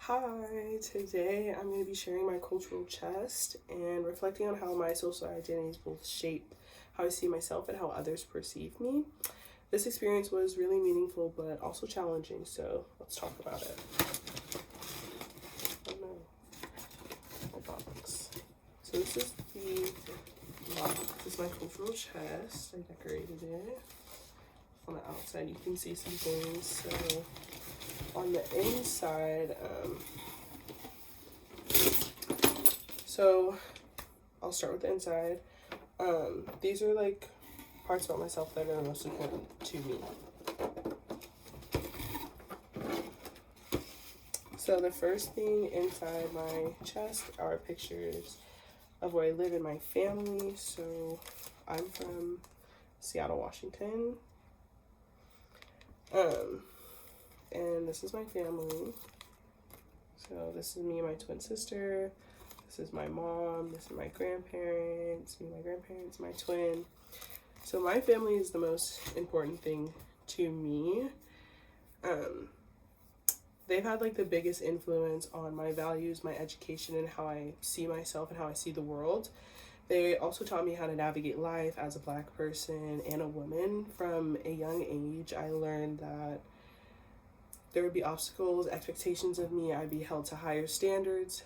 Hi, today I'm going to be sharing my cultural chest and reflecting on how my social identities both shape how I see myself and how others perceive me. This experience was really meaningful but also challenging, so let's talk about it. Oh no, my box. So this is the box. This is my cultural chest. I decorated it. On the outside you can see some things. So on the inside, so I'll start with the inside. These are like parts about myself that are most important to me. So the first thing inside my chest are pictures of where I live in my family. So I'm from Seattle, Washington. And this is my family. So this is me and my twin sister. This is my mom. This is my grandparents. Me, my grandparents, my twin. So my family is the most important thing to me. They've had like the biggest influence on my values, my education, and how I see myself and how I see the world. They also taught me how to navigate life as a Black person and a woman. From a young age, I learned that there would be obstacles, expectations of me. I'd be held to higher standards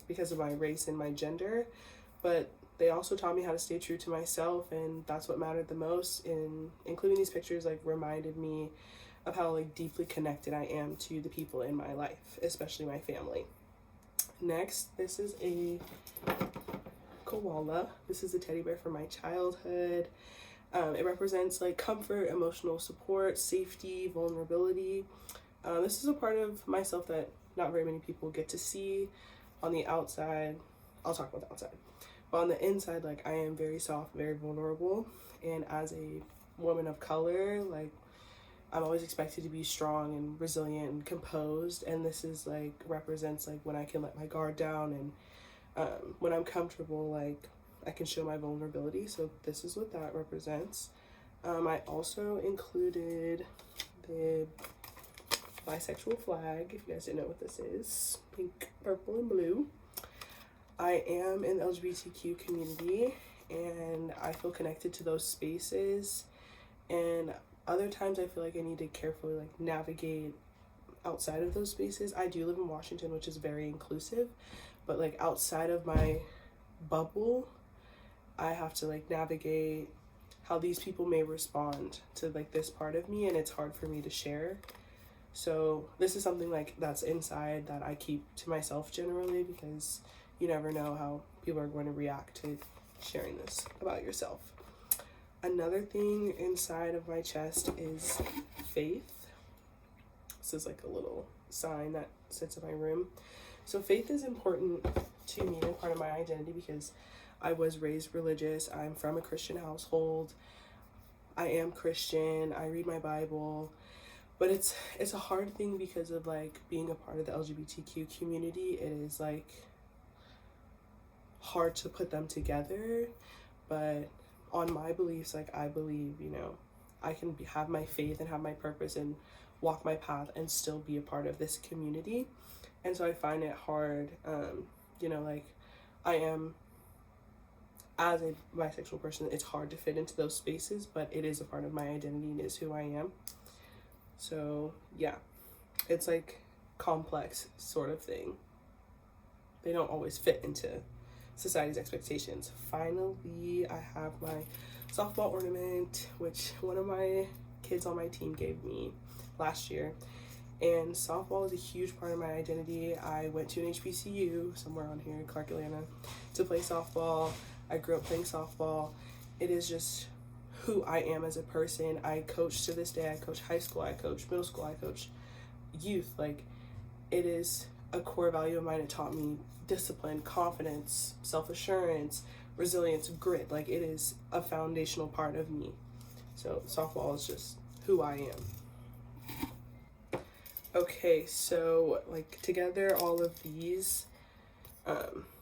because of my race and my gender. But they also taught me how to stay true to myself, and that's what mattered the most. And including these pictures like reminded me of how like deeply connected I am to the people in my life, especially my family. Next, this is a koala. This is a teddy bear from my childhood. It represents like comfort, emotional support, safety, vulnerability. This is a part of myself that not very many people get to see. On the outside, I'll talk about the outside, but on the inside, like I am very soft, very vulnerable, and as a woman of color, like I'm always expected to be strong and resilient and composed, and this is like represents like when I can let my guard down, and when I'm comfortable, like I can show my vulnerability. So this is what that represents. I also included the bisexual flag, if you guys didn't know what this is. Pink, purple, and blue. I am in the LGBTQ community and I feel connected to those spaces, and other times I feel like I need to carefully like navigate outside of those spaces. I do live in Washington, which is very inclusive, but like outside of my bubble, I have to like navigate how these people may respond to like this part of me, and it's hard for me to share. So this is something like that's inside that I keep to myself generally, because you never know how people are going to react to sharing this about yourself. Another thing inside of my chest is faith. This is like a little sign that sits in my room. So faith is important to me and part of my identity because I was raised religious. I'm from a Christian household. I am Christian. I read my Bible. But it's a hard thing because of like being a part of the LGBTQ community. It is like hard to put them together. But on my beliefs, like I believe, I can have my faith and have my purpose and walk my path and still be a part of this community. And so I find it hard, like I am, as a bisexual person, it's hard to fit into those spaces, but it is a part of my identity and is who I am. So yeah, it's like complex sort of thing. They don't always fit into society's expectations. Finally, I have my softball ornament, which one of my kids on my team gave me last year. And softball is a huge part of my identity. I went to an HBCU somewhere on here in Clark, Atlanta, to play softball. I grew up playing softball. It is just who I am as a person. I coach to this day. I coach high school, I coach middle school, I coach youth. Like, it is a core value of mine. It taught me discipline, confidence, self-assurance, resilience, grit. Like, it is a foundational part of me. So softball is just who I am. Okay, so like together all of these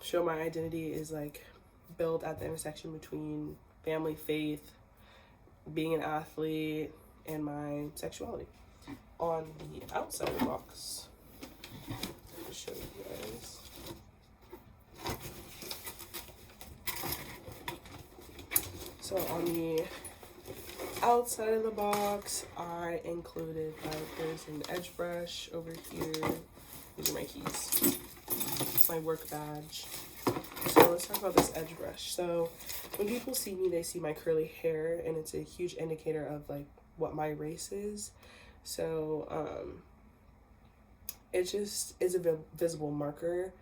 show my identity is like built at the intersection between family, faith, being an athlete, and my sexuality. On the outside of the box, So on the outside of the box, I included, like, there's an edge brush over here. These are my keys. It's my work badge. So let's talk about this edge brush. So when people see me, they see my curly hair, and it's a huge indicator of like what my race is. So it just is a visible marker,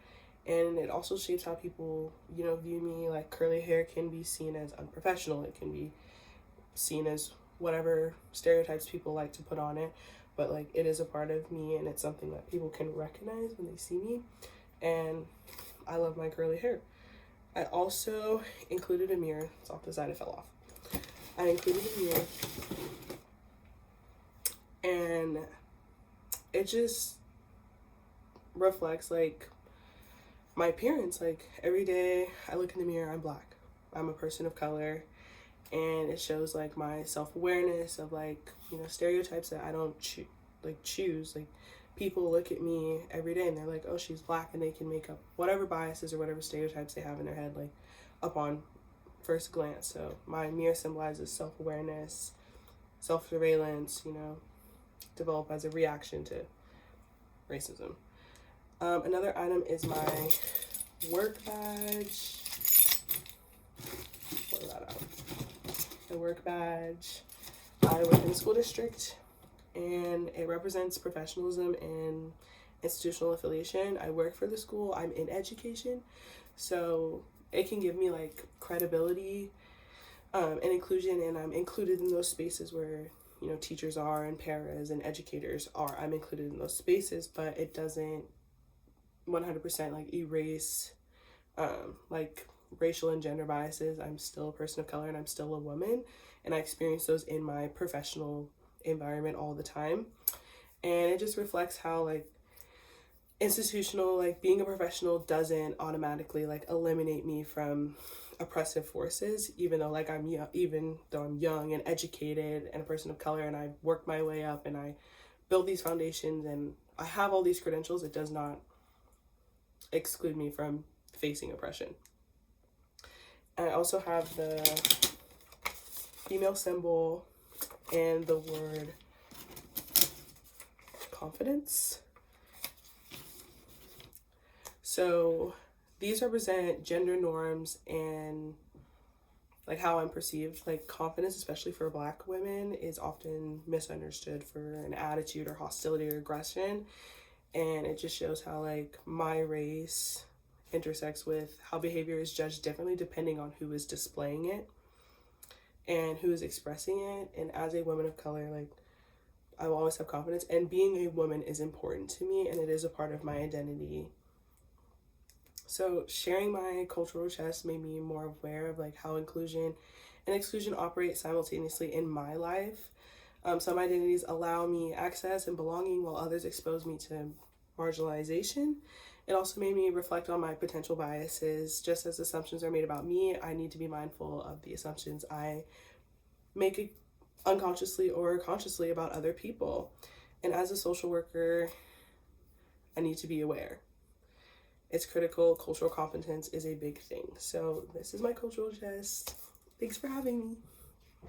and it also shapes how people, you know, view me. Like, curly hair can be seen as unprofessional. It can be seen as whatever stereotypes people like to put on it, but like, it is a part of me, and it's something that people can recognize when they see me. And I love my curly hair. I also included a mirror. It's off the side, it fell off. I included a mirror, and it just reflects like my appearance. Like, every day I look in the mirror, I'm Black, I'm a person of color, and it shows like my self-awareness of, like, you know, stereotypes that I don't choose. Like, people look at me every day and they're like, oh, she's Black, and they can make up whatever biases or whatever stereotypes they have in their head, like, upon first glance. So my mirror symbolizes self-awareness, self-surveillance, you know, develop as a reaction to racism. Another item is my work badge. Pull that out. The work badge. I work in the school district, and it represents professionalism and institutional affiliation. I work for the school. I'm in education, so it can give me like credibility and inclusion, and I'm included in those spaces where, you know, teachers are and paras and educators are. I'm included in those spaces, but it doesn't 100% like erase like racial and gender biases. I'm still a person of color, and I'm still a woman, and I experience those in my professional environment all the time. And it just reflects how like institutional, like, being a professional doesn't automatically like eliminate me from oppressive forces, even though like even though I'm young and educated and a person of color, and I've worked my way up and I built these foundations and I have all these credentials. It does not exclude me from facing oppression. And I also have the female symbol and the word confidence. So these represent gender norms and like how I'm perceived. Like, confidence, especially for Black women, is often misunderstood for an attitude or hostility or aggression. And it just shows how like my race intersects with how behavior is judged differently depending on who is displaying it and who is expressing it. And as a woman of color, like, I will always have confidence, and being a woman is important to me, and it is a part of my identity. So sharing my cultural chest made me more aware of like how inclusion and exclusion operate simultaneously in my life. Some identities allow me access and belonging, while others expose me to marginalization. It also made me reflect on my potential biases. Just as assumptions are made about me, I need to be mindful of the assumptions I make unconsciously or consciously about other people. And as a social worker, I need to be aware. It's critical. Cultural competence is a big thing. So this is my cultural chest. Thanks for having me.